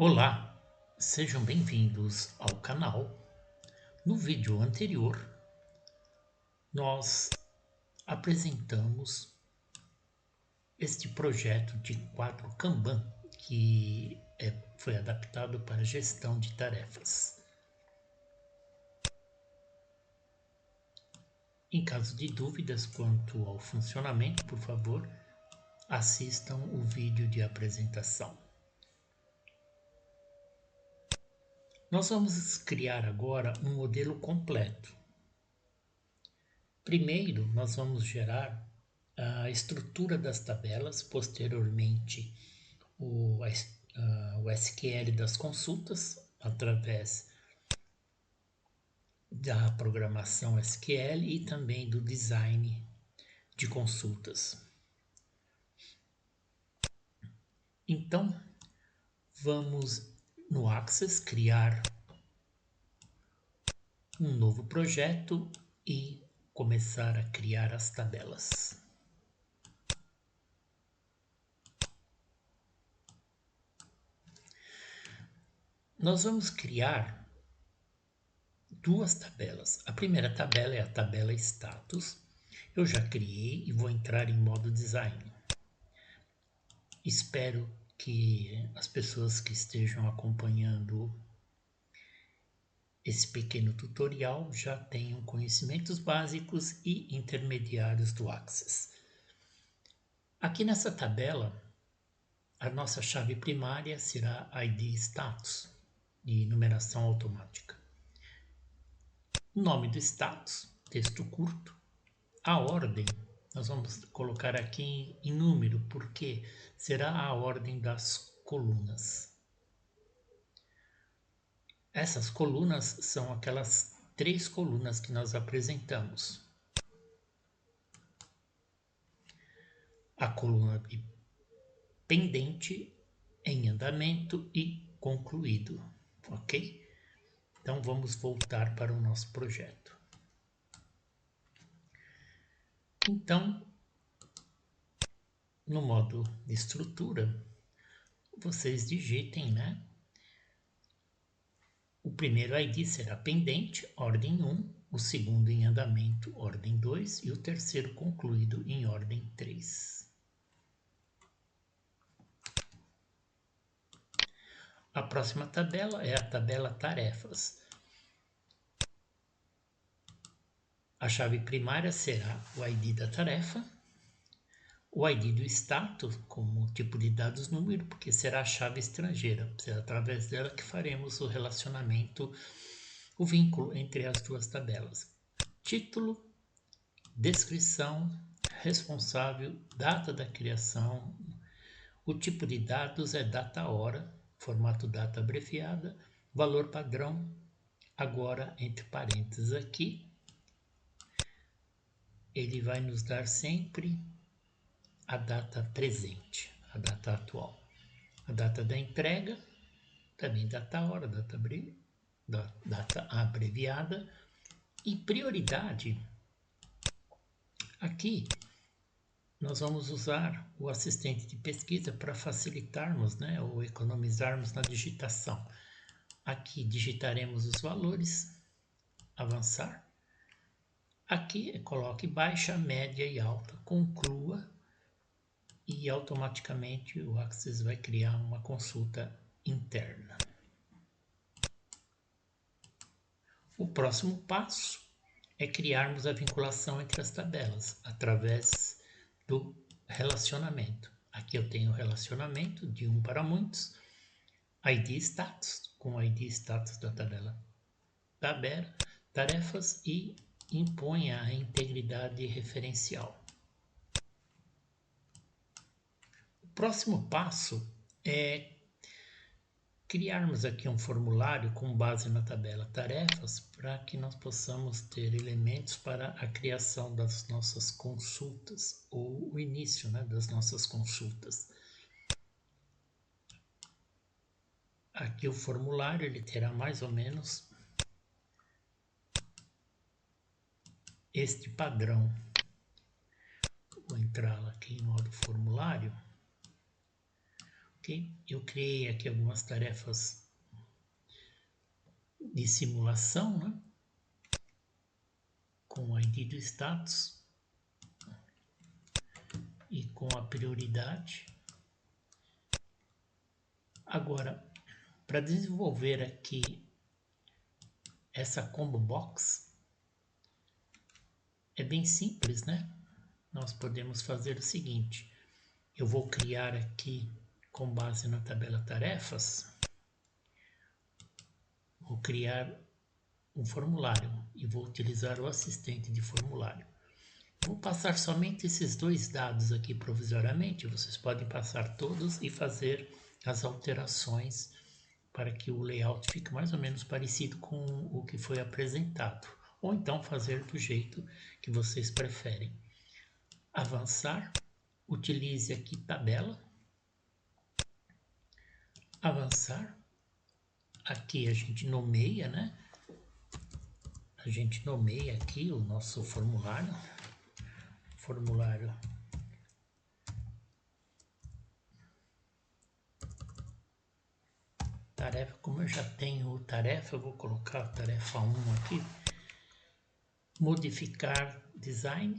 Olá, sejam bem-vindos ao canal. No vídeo anterior, nós apresentamos este projeto de quadro Kanban que foi adaptado para gestão de tarefas. Em caso de dúvidas quanto ao funcionamento, por favor, assistam o vídeo de apresentação. Nós vamos criar agora um modelo completo. Primeiro, nós vamos gerar a estrutura das tabelas, posteriormente o SQL das consultas, através da programação SQL e também do design de consultas. Então, vamos no Access criar um novo projeto e começar a criar as tabelas. Nós vamos criar duas tabelas. A primeira tabela é a tabela status. Eu já criei e vou entrar em modo design. Espero que as pessoas que estejam acompanhando esse pequeno tutorial já tenham conhecimentos básicos e intermediários do Access. Aqui nessa tabela, a nossa chave primária será ID status, de numeração automática. O nome do status, texto curto. A ordem, nós vamos colocar aqui em número, porque será a ordem das colunas. Essas colunas são aquelas 3 colunas que nós apresentamos. A coluna de pendente, em andamento e concluído, ok? Então vamos voltar para o nosso projeto. Então, no modo de estrutura, vocês digitem, né? O primeiro ID será pendente, ordem 1, o segundo em andamento, ordem 2 e o terceiro concluído em ordem 3. A próxima tabela é a tabela tarefas. A chave primária será o ID da tarefa, o ID do status como tipo de dados número, porque será a chave estrangeira. Será através dela que faremos o relacionamento, o vínculo entre as duas tabelas. Título, descrição, responsável, data da criação. O tipo de dados é data-hora, formato data abreviada, valor padrão, agora entre parênteses aqui, ele vai nos dar sempre a data presente, a data atual. A data da entrega, também data-hora, data abreviada. E prioridade, aqui nós vamos usar o assistente de pesquisa para facilitarmos, né, ou economizarmos na digitação. Aqui digitaremos os valores, avançar. Aqui coloque baixa, média e alta, conclua e automaticamente o Access vai criar uma consulta interna. O próximo passo é criarmos a vinculação entre as tabelas através do relacionamento. Aqui eu tenho o relacionamento de 1 para muitos, ID status, com o ID status da tabela tarefas e imponha a integridade referencial. O próximo passo é criarmos aqui um formulário com base na tabela tarefas para que nós possamos ter elementos para a criação das nossas consultas ou o início, né, das nossas consultas. Aqui o formulário ele terá mais ou menos este padrão. Vou entrar aqui em modo formulário. ok? Eu criei aqui algumas tarefas de simulação, né? Com o ID do status e com a prioridade. Agora, para desenvolver aqui essa combo box, é bem simples, né? Nós podemos fazer o seguinte: eu vou criar aqui, com base na tabela tarefas, vou criar um formulário e vou utilizar o assistente de formulário. Vou passar somente esses dois dados aqui provisoriamente, vocês podem passar todos e fazer as alterações para que o layout fique mais ou menos parecido com o que foi apresentado, ou então fazer do jeito que vocês preferem. Avançar, utilize aqui tabela, avançar, aqui a gente nomeia, né? A gente nomeia aqui o nosso formulário, tarefa, como eu já tenho tarefa, eu vou colocar a tarefa 1 aqui, modificar design,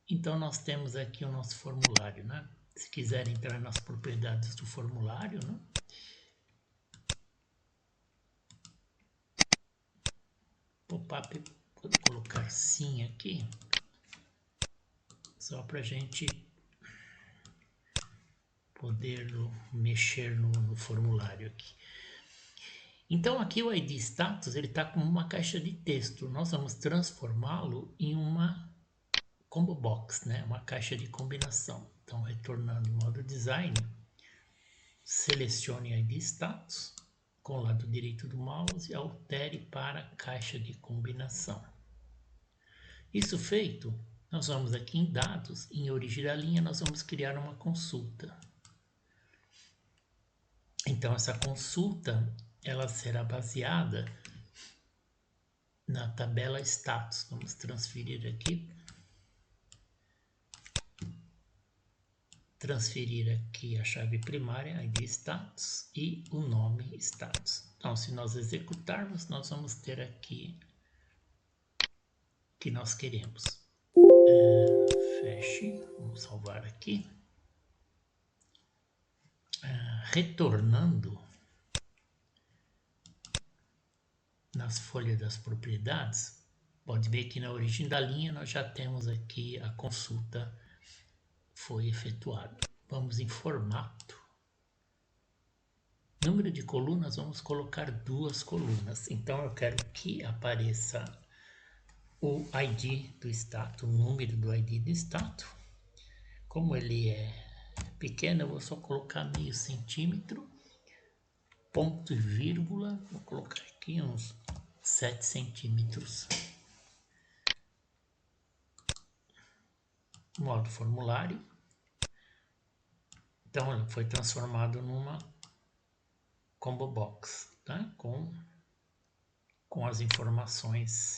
então nós temos aqui o nosso formulário, né? Se quiser entrar nas propriedades do formulário, né? Pop-up, vou colocar sim aqui, só para a gente poder mexer no formulário aqui. Então aqui o ID status ele está como uma caixa de texto. Nós vamos transformá-lo em uma combo box, né? Uma caixa de combinação. Então retornando em modo design, selecione ID status com o lado direito do mouse e altere para caixa de combinação. Isso feito, nós vamos aqui em dados, em origem da linha, nós vamos criar uma consulta. Então essa consulta ela será baseada na tabela status. Vamos transferir aqui a chave primária ID status e o nome status. Então se nós executarmos, nós vamos ter aqui o que nós queremos. Feche, vamos salvar aqui. Retornando nas folhas das propriedades, pode ver que na origem da linha nós já temos aqui a consulta foi efetuada. Vamos em formato. Número de colunas, vamos colocar 2 colunas. Então eu quero que apareça o ID do status, o número do ID do status. Como ele é pequeno, eu vou só colocar meio centímetro, ponto e vírgula, vou colocar aqui uns 7 centímetros. Modo formulário. Então ele foi transformado numa combo box, tá? Com as informações,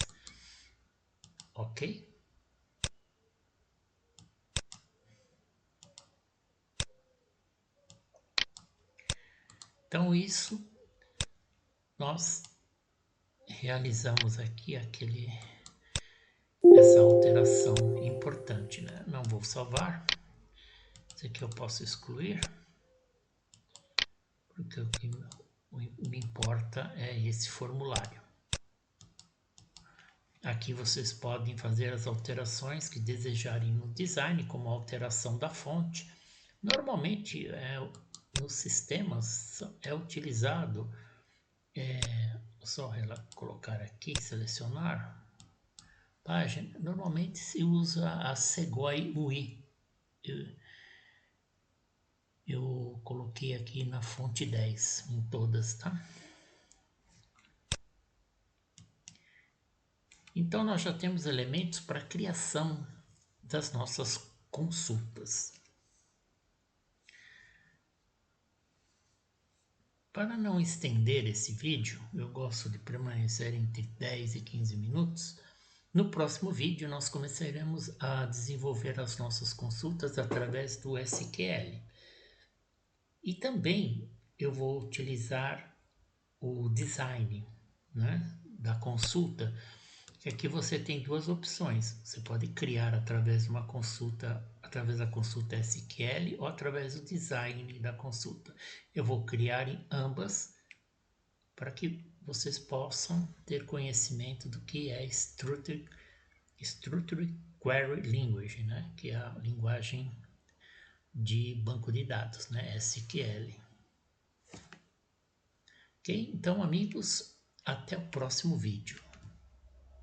ok? Então isso nós realizamos aqui essa alteração importante, né? Não vou salvar. Isso aqui eu posso excluir, porque o que me importa é esse formulário. Aqui vocês podem fazer as alterações que desejarem no design, como a alteração da fonte. Normalmente, nos sistemas é utilizado, só colocar aqui, selecionar, página, normalmente se usa a Segoy UI. Eu coloquei aqui na fonte 10, em todas, tá? Então nós já temos elementos para a criação das nossas consultas. Para não estender esse vídeo, eu gosto de permanecer entre 10 e 15 minutos, No próximo vídeo, nós começaremos a desenvolver as nossas consultas através do SQL. E também eu vou utilizar o design, né, da consulta, que aqui você tem duas opções. Você pode criar através de uma consulta, através da consulta SQL ou através do design da consulta. Eu vou criar em ambas para que vocês possam ter conhecimento do que é Structured Query Language, né? Que é a linguagem de banco de dados, né? SQL. Ok? Então, amigos, até o próximo vídeo.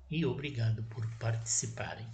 E obrigado por participarem.